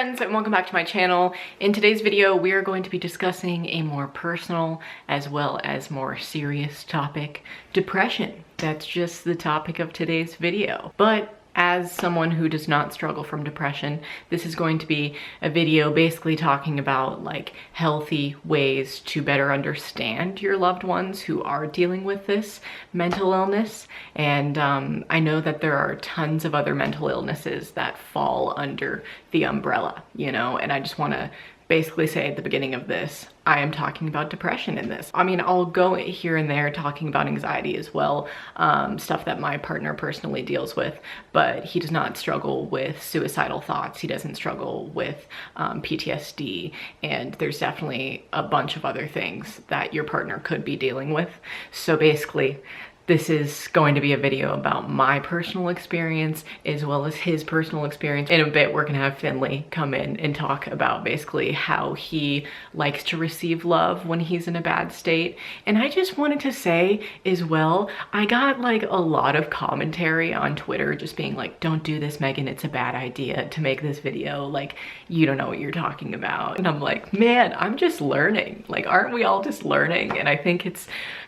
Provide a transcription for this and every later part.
friends, and welcome back to my channel. In today's video, we are going to be discussing a more personal as well as more serious topic, depression. That's just the topic of today's video. But as someone who does not struggle from depression, this is going to be a video basically talking about like healthy ways to better understand your loved ones who are dealing with this mental illness. And I know that there are tons of other mental illnesses that fall under the umbrella, you know, and I just want to basically say at the beginning of this, I am talking about depression in this. I mean, I'll go here and there talking about anxiety as well, stuff that my partner personally deals with, but he does not struggle with suicidal thoughts. He doesn't struggle with PTSD, and there's definitely a bunch of other things that your partner could be dealing with. So basically, this is going to be a video about my personal experience as well as his personal experience. In a bit, we're gonna have Finley come in and talk about basically how he likes to receive love when he's in a bad state. And I just wanted to say as well, I got like a lot of commentary on Twitter just being like, don't do this, Megan, it's a bad idea to make this video. Like, you don't know what you're talking about. And I'm like, man, I'm just learning. Like, aren't we all just learning? And I think it's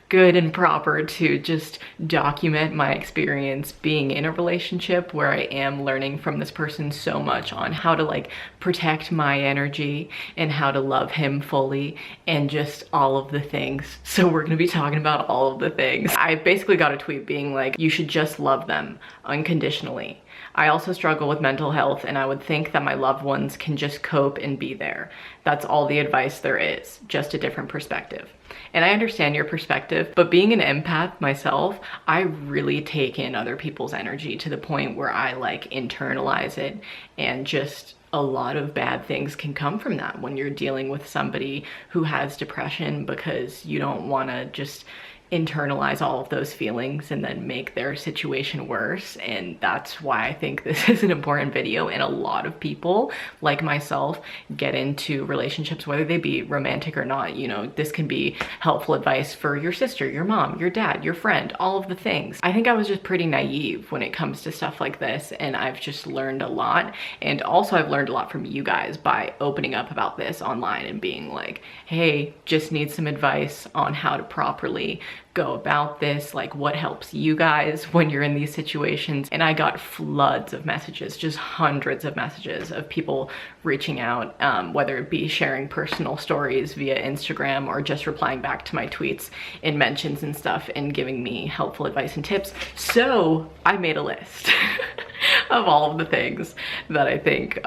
good and proper to just document my experience being in a relationship where I am learning from this person so much on how to like protect my energy and how to love him fully and just all of the things. So we're gonna be talking about all of the things. I basically got a tweet being like, you should just love them unconditionally. I also struggle with mental health, and I would think that my loved ones can just cope and be there. That's all the advice there is, just a different perspective. And I understand your perspective, but being an empath myself, I really take in other people's energy to the point where I like internalize it, and just a lot of bad things can come from that when you're dealing with somebody who has depression, because you don't want to just internalize all of those feelings and then make their situation worse. And that's why I think this is an important video. And a lot of people like myself get into relationships, whether they be romantic or not. You know, this can be helpful advice for your sister, your mom, your dad, your friend, all of the things. I think I was just pretty naive when it comes to stuff like this, and I've just learned a lot. And also I've learned a lot from you guys by opening up about this online and being like, hey, just need some advice on how to properly go about this, like what helps you guys when you're in these situations. And I got floods of messages, just hundreds of messages of people reaching out, whether it be sharing personal stories via Instagram or just replying back to my tweets in mentions and stuff and giving me helpful advice and tips. So I made a list of all of the things that I think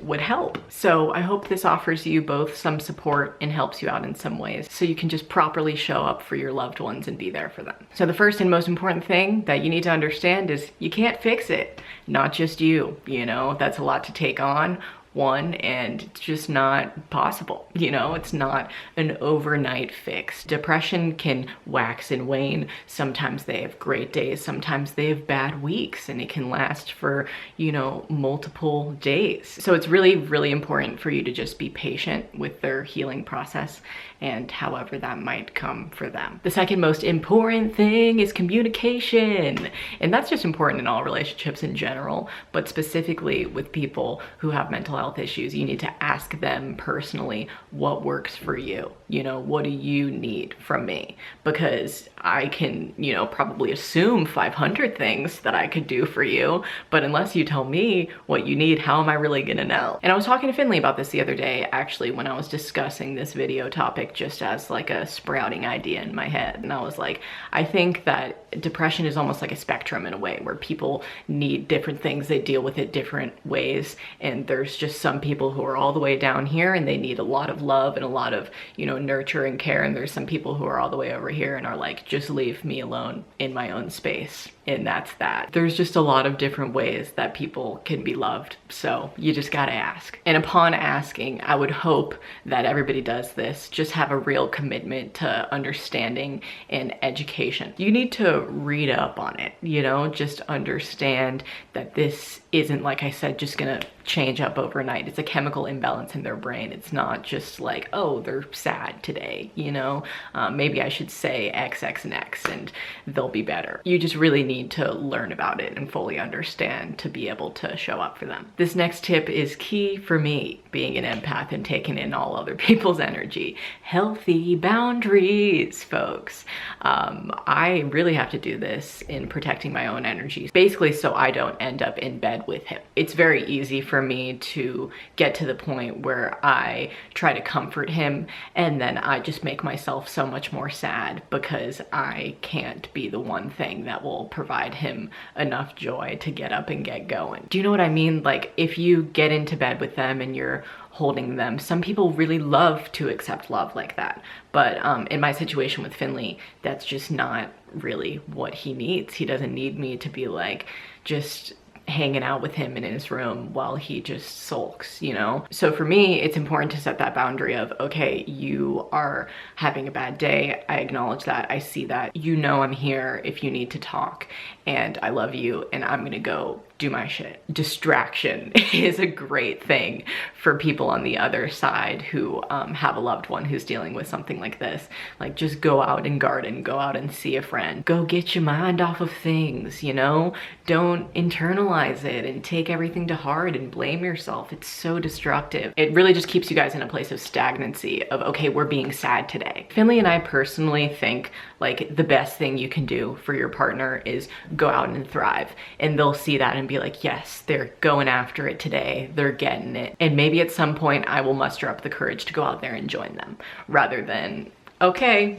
would help. So I hope this offers you both some support and helps you out in some ways so you can just properly show up for your loved ones and be there for them. So the first and most important thing that you need to understand is you can't fix it. Not just you know, that's a lot to take on. One, and it's just not possible. You know, it's not an overnight fix. Depression can wax and wane. Sometimes they have great days, sometimes they have bad weeks, and it can last for, you know, multiple days. So it's really, really important for you to just be patient with their healing process and however that might come for them. The second most important thing is communication. And that's just important in all relationships in general, but specifically with people who have mental health issues. You need to ask them personally what works for you. You know, what do you need from me? Because I can, you know, probably assume 500 things that I could do for you, but unless you tell me what you need, how am I really gonna know? And I was talking to Finley about this the other day, actually, when I was discussing this video topic just as like a sprouting idea in my head. And I was like, I think that depression is almost like a spectrum in a way, where people need different things, they deal with it different ways, and there's just some people who are all the way down here and they need a lot of love and a lot of, you know, nurture and care, and there's some people who are all the way over here and are like, just leave me alone in my own space, and that's that. There's just a lot of different ways that people can be loved, so you just gotta ask. And upon asking, I would hope that everybody does this, just have a real commitment to understanding and education. You need to read up on it, you know, just understand that this isn't, like I said, just gonna change up overnight. overnight. It's a chemical imbalance in their brain. It's not just like, oh, they're sad today, you know? Maybe I should say X, X, and X and they'll be better. You just really need to learn about it and fully understand to be able to show up for them. This next tip is key for me, being an empath and taking in all other people's energy. Healthy boundaries, folks. I really have to do this in protecting my own energy, basically so I don't end up in bed with him. It's very easy for me to get to the point where I try to comfort him and then I just make myself so much more sad because I can't be the one thing that will provide him enough joy to get up and get going. Do you know what I mean? Like, if you get into bed with them and you're holding them, some people really love to accept love like that, but in my situation with Finley, that's just not really what he needs. He doesn't need me to be like just hanging out with him in his room while he just sulks, you know? So for me, it's important to set that boundary of, okay, you are having a bad day. I acknowledge that. I see that. You know I'm here if you need to talk, and I love you, and I'm gonna go do my shit. Distraction is a great thing for people on the other side who have a loved one who's dealing with something like this. Like, just go out and garden, go out and see a friend, go get your mind off of things, you know? Don't internalize it and take everything to heart and blame yourself. It's so destructive. It really just keeps you guys in a place of stagnancy of, okay, we're being sad today. Finley and I personally think like the best thing you can do for your partner is go out and thrive, and they'll see that and be like, yes, they're going after it today, they're getting it. And maybe at some point I will muster up the courage to go out there and join them, rather than, okay,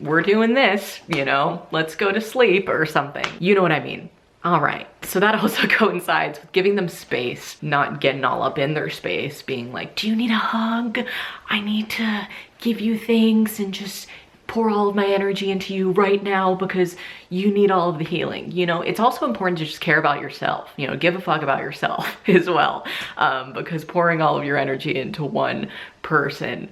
we're doing this, you know, let's go to sleep or something. You know what I mean? All right, so that also coincides with giving them space, not getting all up in their space, being like, do you need a hug? I need to give you things and just pour all of my energy into you right now because you need all of the healing. You know, it's also important to just care about yourself, you know, give a fuck about yourself as well, because pouring all of your energy into one person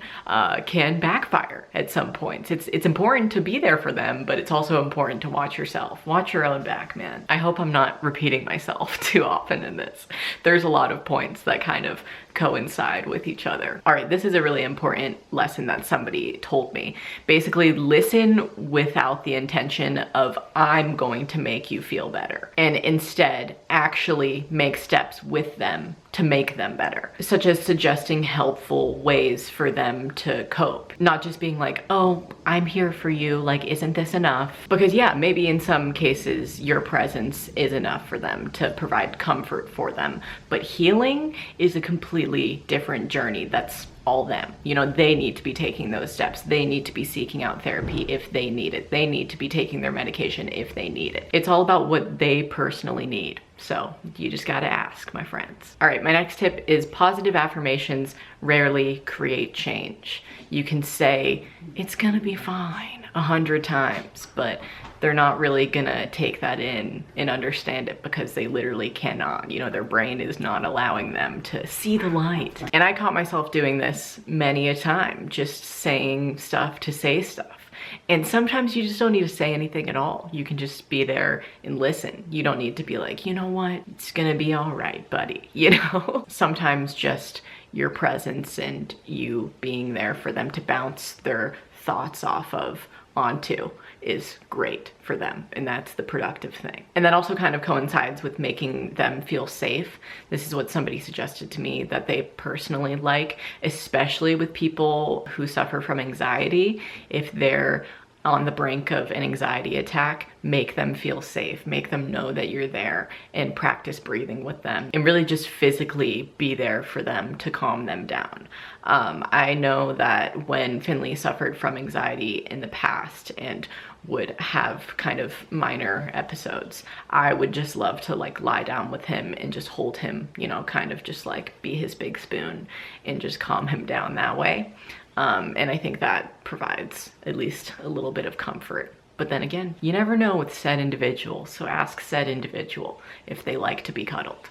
can backfire at some points. It's important to be there for them, but it's also important to watch yourself. Watch your own back, man. I hope I'm not repeating myself too often in this. There's a lot of points that kind of coincide with each other. All right, this is a really important lesson that somebody told me. Basically, listen without the intention of, I'm going to make you feel better, and instead actually make steps with them to make them better, such as suggesting helpful ways for them to cope. Not just being like, oh, I'm here for you, like, isn't this enough? Because yeah, maybe in some cases your presence is enough for them to provide comfort for them, but healing is a completely different journey. That's all them. You know, they need to be taking those steps. They need to be seeking out therapy if they need it. They need to be taking their medication if they need it. It's all about what they personally need. So you just gotta ask, my friends. All right, my next tip is positive affirmations rarely create change. You can say, it's gonna be fine 100 times, but they're not really gonna take that in and understand it because they literally cannot. You know, their brain is not allowing them to see the light. And I caught myself doing this many a time, just saying stuff to say stuff. And sometimes you just don't need to say anything at all. You can just be there and listen. You don't need to be like, you know what, it's gonna be all right, buddy, you know? Sometimes just your presence and you being there for them to bounce their thoughts off of onto is great for them, and that's the productive thing. And that also kind of coincides with making them feel safe. This is what somebody suggested to me that they personally like, especially with people who suffer from anxiety. If they're on the brink of an anxiety attack, make them feel safe, make them know that you're there, and practice breathing with them, and really just physically be there for them to calm them down. I know that when Finley suffered from anxiety in the past and would have kind of minor episodes, I would just love to like lie down with him and just hold him, you know, kind of just like be his big spoon and just calm him down that way. And I think that provides at least a little bit of comfort. But then again, you never know with said individual, so ask said individual if they like to be cuddled.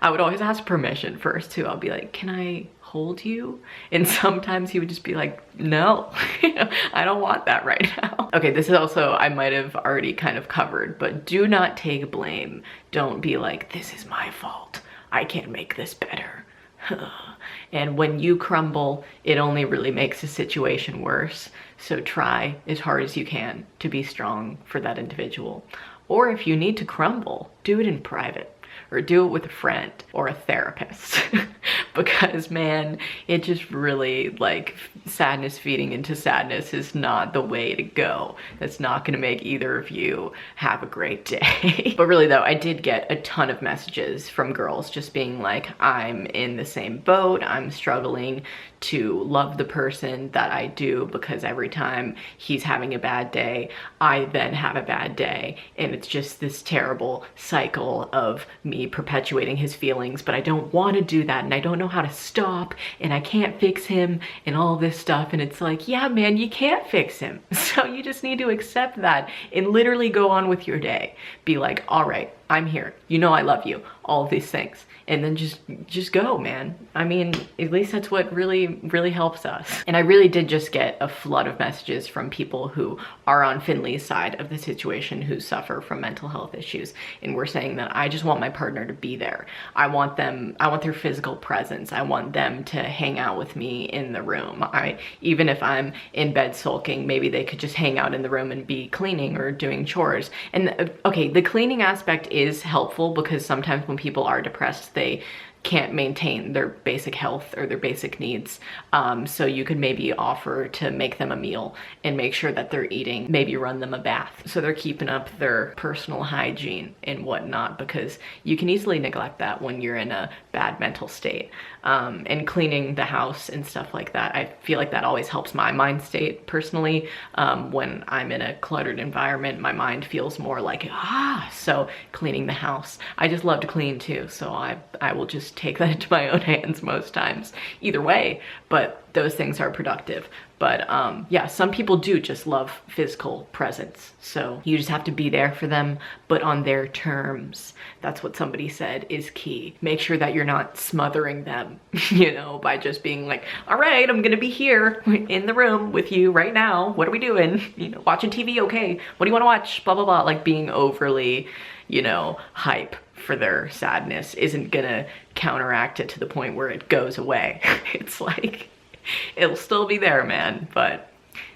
I would always ask permission first too. I'll be like, can I hold you? And sometimes he would just be like, no, I don't want that right now. Okay, this is also, I might have already kind of covered, but do not take blame. Don't be like, this is my fault, I can't make this better. And when you crumble, it only really makes the situation worse. So try as hard as you can to be strong for that individual. Or if you need to crumble, do it in private, or do it with a friend or a therapist. Because man, it just really, like, sadness feeding into sadness is not the way to go. That's not gonna make either of you have a great day. But really though, I did get a ton of messages from girls just being like, I'm in the same boat, I'm struggling to love the person that I do, because every time he's having a bad day, I then have a bad day, and it's just this terrible cycle of me perpetuating his feelings, but I don't want to do that, and I don't know how to stop, and I can't fix him, and all this stuff. And it's like, yeah man, you can't fix him, so you just need to accept that and literally go on with your day. Be like, all right, I'm here, you know I love you, all of these things, and then just go, man. I mean, at least that's what really helps us. And I really did just get a flood of messages from people who are on Finley's side of the situation, who suffer from mental health issues, and we're saying that I just want my partner to be there. I want their physical presence. I want them to hang out with me in the room. Even if I'm in bed sulking, maybe they could just hang out in the room and be cleaning or doing chores. And okay, the cleaning aspect is helpful, because sometimes when people are depressed, they can't maintain their basic health or their basic needs. So you could maybe offer to make them a meal and make sure that they're eating, maybe run them a bath, so they're keeping up their personal hygiene and whatnot, because you can easily neglect that when you're in a bad mental state. And cleaning the house and stuff like that, I feel like that always helps my mind state personally. When I'm in a cluttered environment, my mind feels more like, so cleaning the house. I just love to clean too, so I will just take that into my own hands most times. Either way, but those things are productive. But yeah, some people do just love physical presence, so you just have to be there for them, but on their terms. That's what somebody said is key. Make sure that you're not smothering them, you know, by just being like, all right, I'm gonna be here in the room with you right now, what are we doing, you know, watching TV, okay, what do you want to watch, blah blah blah. Like, being overly, you know, hype for their sadness isn't gonna counteract it to the point where it goes away. It's like, it'll still be there, man, but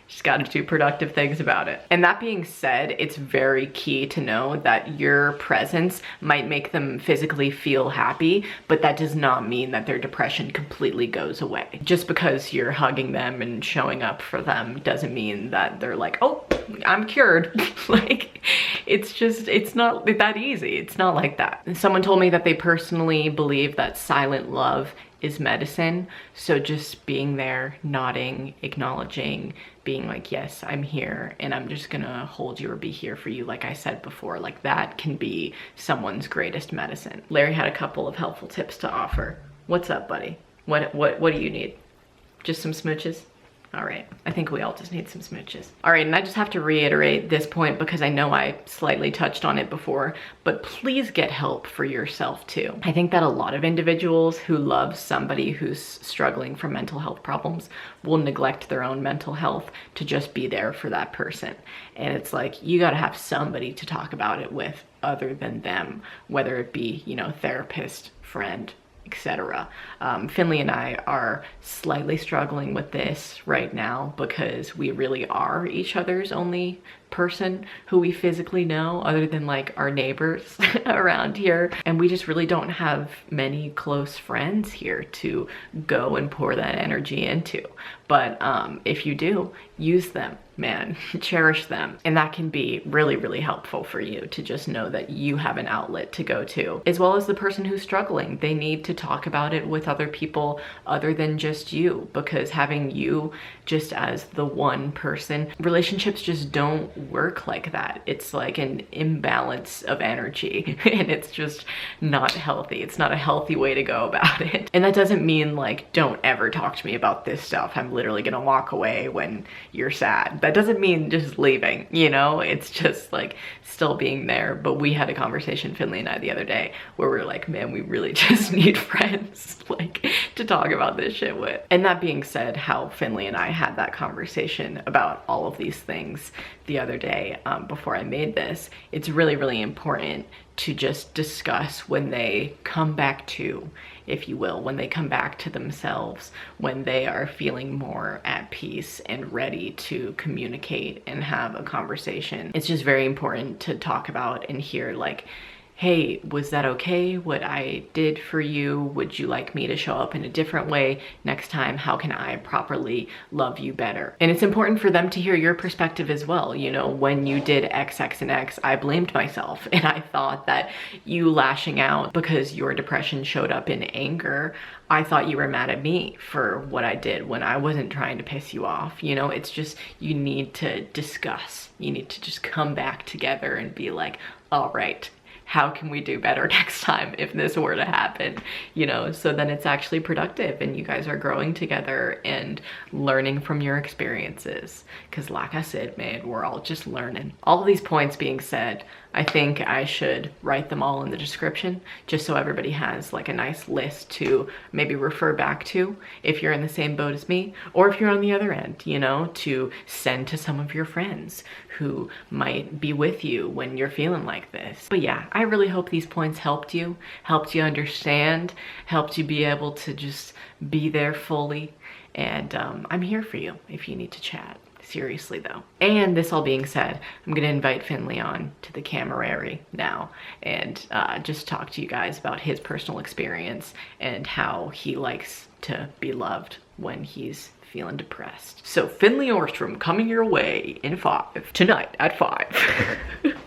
just got to do productive things about it. And that being said, it's very key to know that your presence might make them physically feel happy, but that does not mean that their depression completely goes away. Just because you're hugging them and showing up for them doesn't mean that they're like, oh, I'm cured. Like, it's not that easy. It's not like that. And someone told me that they personally believe that silent love is medicine. So just being there, nodding, acknowledging, being like, yes, I'm here, and I'm just gonna hold you or be here for you, like I said before, like that can be someone's greatest medicine. Larry had a couple of helpful tips to offer. What's up, buddy? What do you need? Just some smooches? All right, I think we all just need some smooches. All right, and I just have to reiterate this point because I know I slightly touched on it before, but please get help for yourself too. I think that a lot of individuals who love somebody who's struggling from mental health problems will neglect their own mental health to just be there for that person. And it's like, you gotta have somebody to talk about it with other than them, whether it be, you know, therapist, friend, etc. Finley and I are slightly struggling with this right now because we really are each other's only person who we physically know other than like our neighbors around here, and we just really don't have many close friends here to go and pour that energy into. But if you do, use them, man. Cherish them. And that can be really, really helpful for you to just know that you have an outlet to go to, as well as the person who's struggling. They need to talk about it with other people other than just you, because having you just as the one person, relationships just don't work like that. It's like an imbalance of energy and it's just not healthy. It's not a healthy way to go about it. And that doesn't mean like, don't ever talk to me about this stuff, I'm literally gonna walk away when you're sad. That doesn't mean just leaving, you know? It's just like still being there. But we had a conversation, Finley and I, the other day where we were like, man, we really just need friends like to talk about this shit with. And that being said, how Finley and I had that conversation about all of these things the other day before I made this, it's really, really important to just discuss when they come back to, if you will, when they come back to themselves, when they are feeling more at peace and ready to communicate and have a conversation. It's just very important to talk about and hear, like, hey, was that okay, what I did for you? Would you like me to show up in a different way next time? How can I properly love you better? And it's important for them to hear your perspective as well. You know, when you did X, X, and X, I blamed myself, and I thought that you lashing out because your depression showed up in anger, I thought you were mad at me for what I did when I wasn't trying to piss you off. You know, it's just, you need to discuss. You need to just come back together and be like, all right, how can we do better next time if this were to happen, you know? So then it's actually productive and you guys are growing together and learning from your experiences. Because like I said, man, we're all just learning. All of these points being said, I think I should write them all in the description just so everybody has like a nice list to maybe refer back to if you're in the same boat as me, or if you're on the other end, you know, to send to some of your friends who might be with you when you're feeling like this. But yeah, I really hope these points helped you understand, helped you be able to just be there fully. And I'm here for you if you need to chat. Seriously though. And this all being said, I'm gonna invite Finley on to the camerary now and just talk to you guys about his personal experience and how he likes to be loved when he's feeling depressed. So Finley Orstrom coming your way in 5, tonight at 5.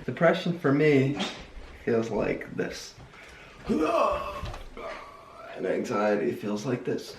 Depression for me feels like this. And anxiety feels like this.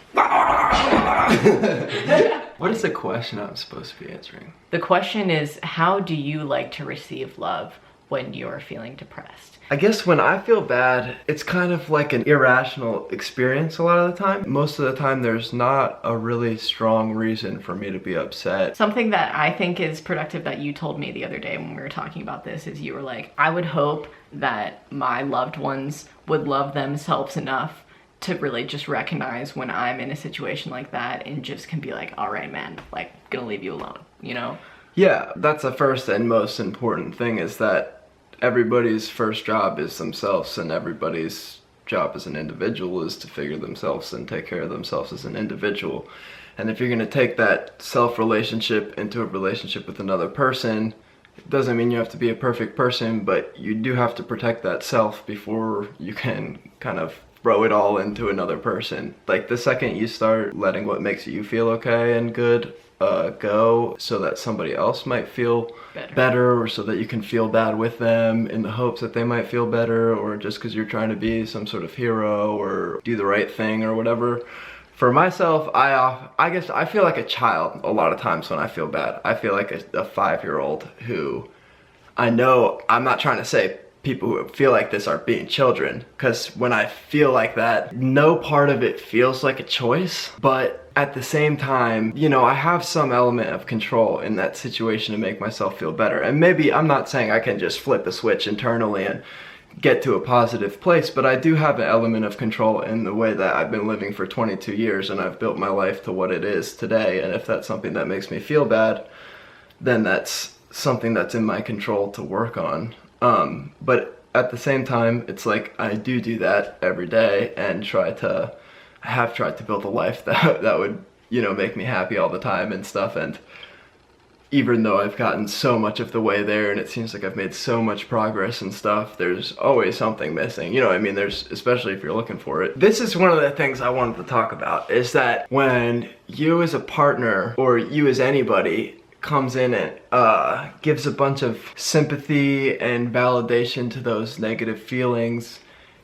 What is the question I'm supposed to be answering? The question is, how do you like to receive love when you're feeling depressed? I guess when I feel bad, it's kind of like an irrational experience a lot of the time. Most of the time, there's not a really strong reason for me to be upset. Something that I think is productive that you told me the other day when we were talking about this is you were like, I would hope that my loved ones would love themselves enough to really just recognize when I'm in a situation like that and just can be like, all right, man, like, gonna leave you alone, you know? Yeah, that's the first and most important thing, is that everybody's first job is themselves, and everybody's job as an individual is to figure themselves and take care of themselves as an individual. And if you're gonna take that self-relationship into a relationship with another person, it doesn't mean you have to be a perfect person, but you do have to protect that self before you can kind of throw it all into another person. Like, the second you start letting what makes you feel okay and good go, so that somebody else might feel better, or so that you can feel bad with them in the hopes that they might feel better, or just because you're trying to be some sort of hero or do the right thing or whatever. For myself, I guess I feel like a child a lot of times when I feel bad. I feel like a 5-year-old who, I know, I'm not trying to say people who feel like this are being children, because when I feel like that, no part of it feels like a choice, but at the same time, you know, I have some element of control in that situation to make myself feel better. And maybe, I'm not saying I can just flip a switch internally and get to a positive place, but I do have an element of control in the way that I've been living for 22 years and I've built my life to what it is today. And if that's something that makes me feel bad, then that's something that's in my control to work on. But at the same time, it's like I do that every day and I have tried to build a life that would, you know, make me happy all the time and stuff. And even though I've gotten so much of the way there and it seems like I've made so much progress and stuff, there's always something missing. You know what I mean? There's, especially if you're looking for it. This is one of the things I wanted to talk about, is that when you as a partner, or you as anybody, comes in and gives a bunch of sympathy and validation to those negative feelings,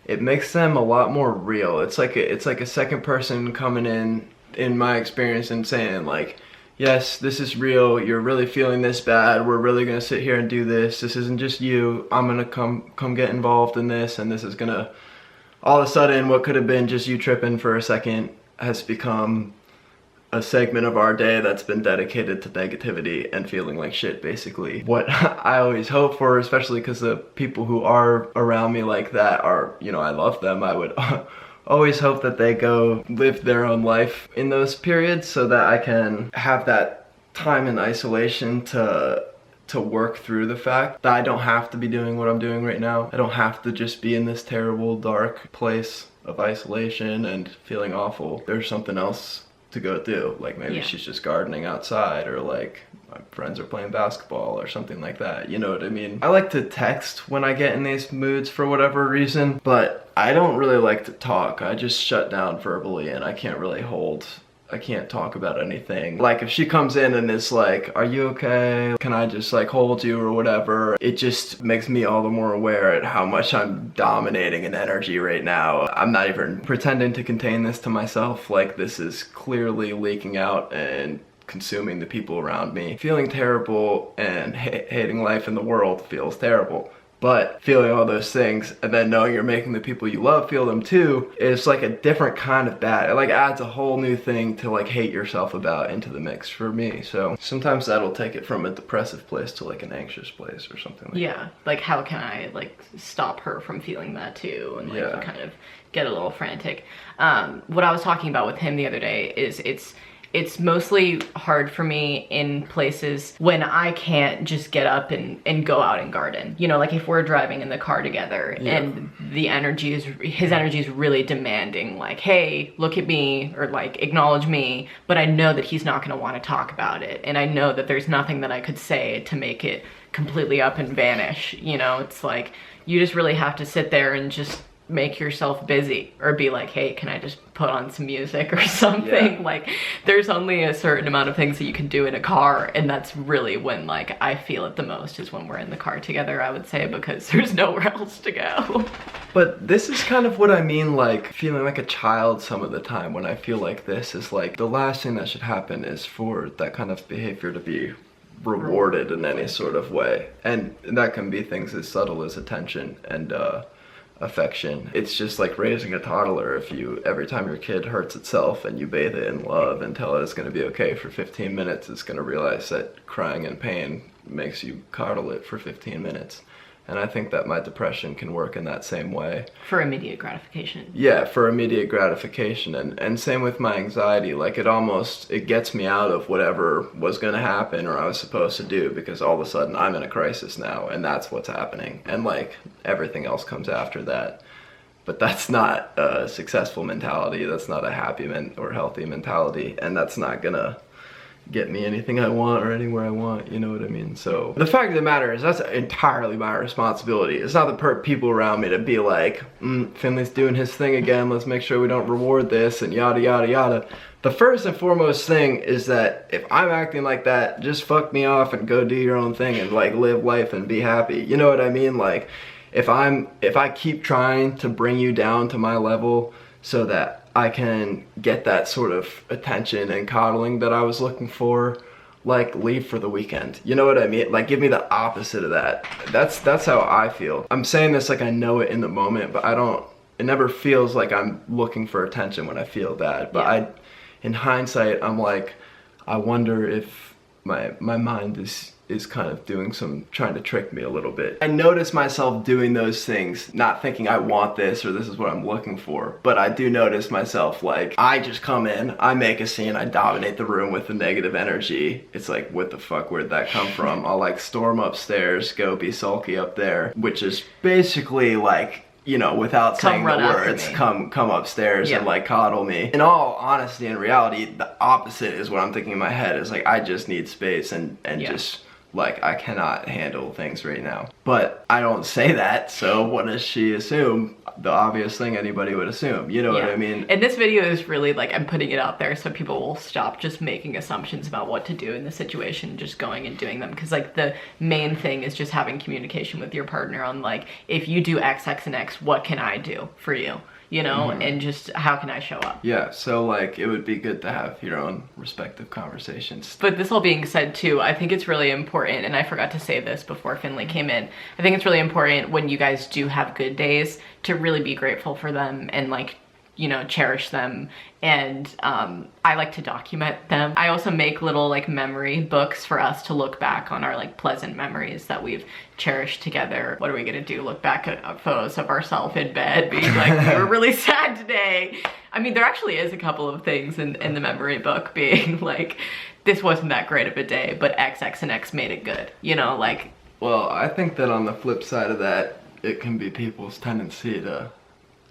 it makes them a lot more real. It's like a second person coming in my experience, and saying like, yes, this is real, you're really feeling this bad, we're really gonna sit here and do this isn't just you, I'm gonna come get involved in this, and this is gonna, all of a sudden, what could have been just you tripping for a second has become a segment of our day that's been dedicated to negativity and feeling like shit, basically. What I always hope for, especially because the people who are around me like that are, you know, I love them, I would always hope that they go live their own life in those periods, so that I can have that time in isolation to to work through the fact that I don't have to be doing what I'm doing right now. I don't have to just be in this terrible, dark place of isolation and feeling awful. There's something else to go do. Like maybe she's just gardening outside, or like my friends are playing basketball or something like that. You know what I mean? I like to text when I get in these moods for whatever reason, but I don't really like to talk. I just shut down verbally, and I can't talk about anything. Like if she comes in and is like, are you okay? Can I just like hold you or whatever? It just makes me all the more aware at how much I'm dominating in energy right now. I'm not even pretending to contain this to myself. Like this is clearly leaking out and consuming the people around me. Feeling terrible and hating life in the world feels terrible. But feeling all those things and then knowing you're making the people you love feel them too is like a different kind of bad. It like adds a whole new thing to like hate yourself about into the mix for me. So sometimes that'll take it from a depressive place to like an anxious place or something like that. Like how can I like stop her from feeling that too? And like you kind of get a little frantic. What I was talking about with him the other day is it's mostly hard for me in places when I can't just get up and go out and garden. You know, like if we're driving in the car together and his energy is really demanding, like, hey, look at me, or like acknowledge me, but I know that he's not gonna wanna talk about it. And I know that there's nothing that I could say to make it completely up and vanish. You know, it's like, you just really have to sit there and just make yourself busy, or be like, hey, can I just put on some music or something? Like there's only a certain amount of things that you can do in a car, and that's really when like I feel it the most, is when we're in the car together, I would say, because there's nowhere else to go. But this is kind of what I mean, like feeling like a child some of the time when I feel like this is like the last thing that should happen is for that kind of behavior to be rewarded in any sort of way. And that can be things as subtle as attention and affection. It's just like raising a toddler. If you, every time your kid hurts itself and you bathe it in love and tell it it's going to be okay for 15 minutes, it's going to realize that crying in pain makes you coddle it for 15 minutes. And I think that my depression can work in that same way. For immediate gratification. Yeah, for immediate gratification. And same with my anxiety. Like it gets me out of whatever was going to happen or I was supposed to do, because all of a sudden I'm in a crisis now and that's what's happening. And like everything else comes after that. But that's not a successful mentality. That's not a happy or healthy mentality. And that's not gonna get me anything I want or anywhere I want, you know what I mean? So the fact of the matter is that's entirely my responsibility. It's not the people around me to be like, Finley's doing his thing again, let's make sure we don't reward this and yada yada yada. The first and foremost thing is that if I'm acting like that, just fuck me off and go do your own thing and like live life and be happy. You know what I mean? Like if I keep trying to bring you down to my level so that I can get that sort of attention and coddling that I was looking for, like leave for the weekend. You know what I mean? Like give me the opposite of that. That's how I feel. I'm saying this like I know it in the moment, but it never feels like I'm looking for attention when I feel that. But in hindsight, I'm like, I wonder if my mind is kind of trying to trick me a little bit. I notice myself doing those things, not thinking I want this or this is what I'm looking for, but I do notice myself like, I just come in, I make a scene, I dominate the room with the negative energy. It's like, what the fuck, where'd that come from? I'll like storm upstairs, go be sulky up there, which is basically like, you know, without saying the words, come upstairs and like coddle me. In all honesty and reality, the opposite is what I'm thinking in my head, is like, I just need space and just like, I cannot handle things right now. But I don't say that, so what does she assume? The obvious thing anybody would assume, you know what I mean? And this video is really like, I'm putting it out there so people will stop just making assumptions about what to do in the situation, just going and doing them. Because like the main thing is just having communication with your partner on like, if you do X, X, and X, what can I do for you? You know, and just how can I show up? Yeah, so like it would be good to have your own respective conversations. But this all being said too, I think it's really important, and I forgot to say this before Finley came in, I think it's really important when you guys do have good days to really be grateful for them and like, you know, cherish them. And I like to document them. I also make little like memory books for us to look back on our like pleasant memories that we've cherished together. What are we gonna do? Look back at photos of ourselves in bed being like, we were really sad today. I mean, there actually is a couple of things in the memory book being like, this wasn't that great of a day, but X, X, and X made it good. You know, like. Well, I think that on the flip side of that, it can be people's tendency to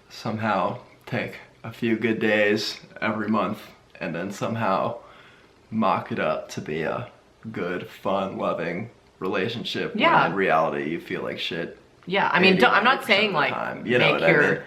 somehow take a few good days every month and then somehow mock it up to be a good, fun, loving relationship. Yeah. When in reality, you feel like shit. Yeah, I mean, I'm not saying like you know make what your I mean?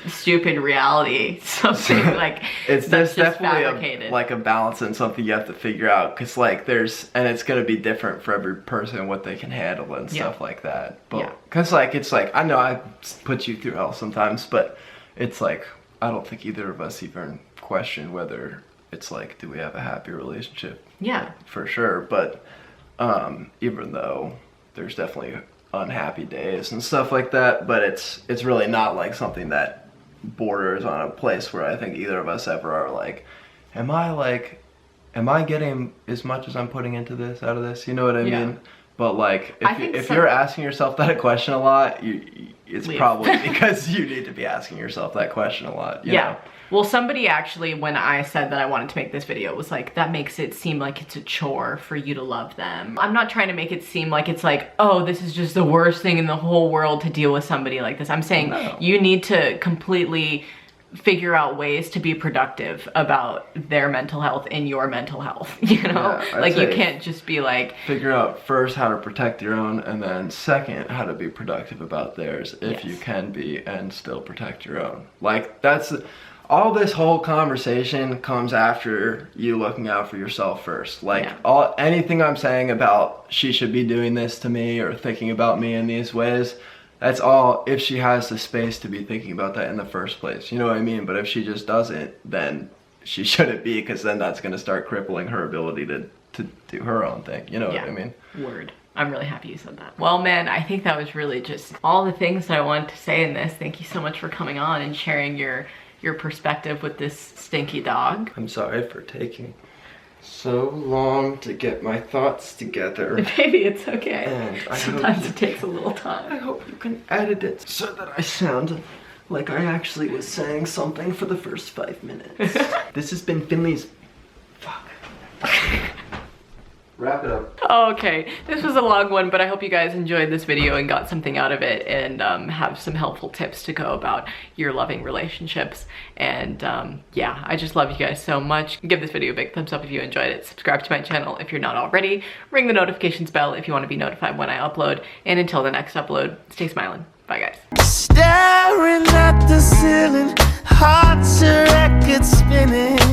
Stupid reality something like it's that's just definitely fabricated. like a balance and something you have to figure out, because like and it's going to be different for every person what they can handle and stuff like that. But because like it's like I know I put you through hell sometimes, but it's like I don't think either of us even question whether it's like, do we have a happy relationship? Yeah, for sure. But even though there's definitely unhappy days and stuff like that, but it's really not like something that borders on a place where I think either of us ever are like, am I getting as much as I'm putting into this out of this, you know what I mean? But like if you're asking yourself that question a lot, it's probably because you need to be asking yourself that question a lot, you know? Well, somebody actually, when I said that I wanted to make this video, was like, that makes it seem like it's a chore for you to love them. I'm not trying to make it seem like it's like, oh, this is just the worst thing in the whole world to deal with somebody like this. I'm saying you need to completely figure out ways to be productive about their mental health and your mental health, you know? Like you can't just be like... Figure out first how to protect your own, and then second, how to be productive about theirs if you can be and still protect your own. Like that's... All this whole conversation comes after you looking out for yourself first. Like anything I'm saying about she should be doing this to me or thinking about me in these ways, that's all if she has the space to be thinking about that in the first place. You know what I mean? But if she just doesn't, then she shouldn't be, because then that's going to start crippling her ability to do her own thing. You know what I mean? Word. I'm really happy you said that. Well, man, I think that was really just all the things that I wanted to say in this. Thank you so much for coming on and sharing your perspective with this stinky dog. I'm sorry for taking so long to get my thoughts together. Maybe it's okay. And sometimes it takes a little time. I hope you can edit it so that I sound like I actually was saying something for the first 5 minutes. This has been Finley's... Fuck. Wrap it up. Okay, this was a long one, but I hope you guys enjoyed this video and got something out of it, and have some helpful tips to go about your loving relationships. And yeah, I just love you guys so much. Give this video a big thumbs up if you enjoyed it. Subscribe to my channel if you're not already. Ring the notifications bell if you want to be notified when I upload. And until the next upload, stay smiling. Bye, guys. Staring at the ceiling, heart's a record spinning.